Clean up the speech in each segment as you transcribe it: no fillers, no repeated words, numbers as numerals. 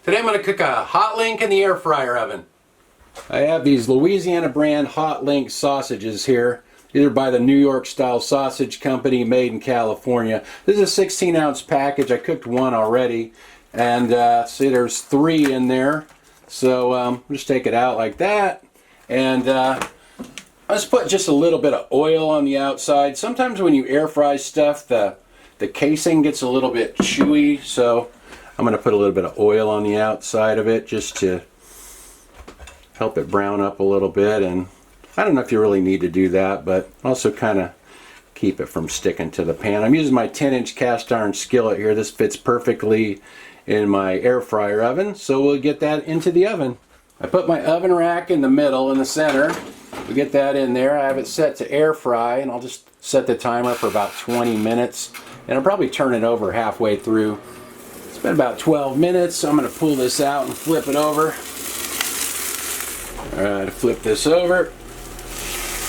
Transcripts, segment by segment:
Today I'm going to cook a hot link in the air fryer oven. I have these Louisiana brand hot link sausages here. These are by the New York Style Sausage Company, made in California. This is a 16-ounce package. I cooked one already, and see, there's 3 in there. So just take it out like that, and let's put just a little bit of oil on the outside. Sometimes when you air fry stuff, the casing gets a little bit chewy, so I'm going to put a little bit of oil on the outside of it just to help it brown up a little bit. And I don't know if you really need to do that, but also kind of keep it from sticking to the pan. I'm using my 10-inch cast iron skillet here. This fits perfectly in my air fryer oven, so we'll get that into the oven. I put my oven rack in the middle, in the center. We get that in there. I have it set to air fry, and I'll just set the timer for about 20 minutes, and I'll probably turn it over halfway through. It's been about 12 minutes, so I'm going to pull this out and flip it over. Alright, flip this over.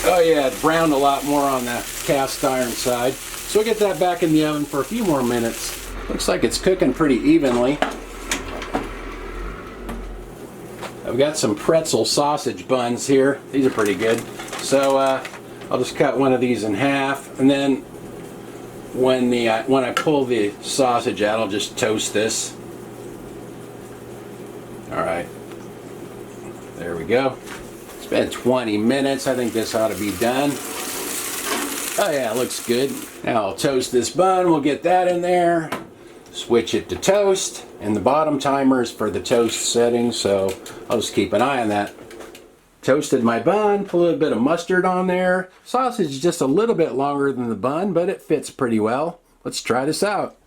Oh yeah, it browned a lot more on the cast iron side. So we'll get that back in the oven for a few more minutes. Looks like it's cooking pretty evenly. I've got some pretzel sausage buns here. These are pretty good. So I'll just cut one of these in half, and then when I pull the sausage out, I'll just toast this. Alright. There we go. It's been 20 minutes. I think this ought to be done. Oh yeah, it looks good. Now I'll toast this bun. We'll get that in there. Switch it to toast. And the bottom timer is for the toast setting, so I'll just keep an eye on that. Toasted my bun, put a little bit of mustard on there. Sausage is just a little bit longer than the bun, but it fits pretty well. Let's try this out.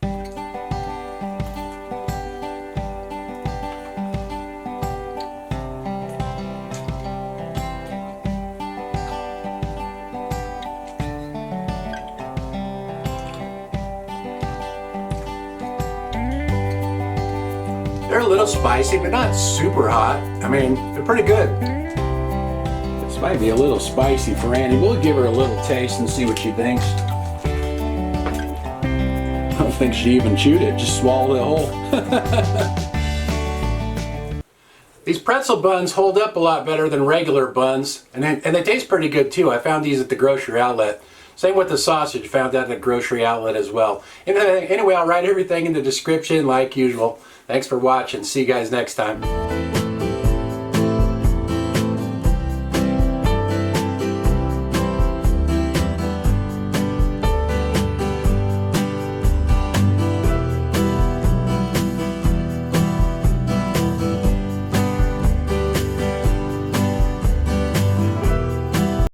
They're a little spicy, but not super hot. I mean, they're pretty good. This might be a little spicy for Annie. We'll give her a little taste and see what she thinks. I don't think she even chewed it, just swallowed it whole. These pretzel buns hold up a lot better than regular buns, and they taste pretty good too. I found these at the grocery outlet. Same with the sausage, found that at the grocery outlet as well. Anyway, I'll write everything in the description like usual. Thanks for watching. See you guys next time.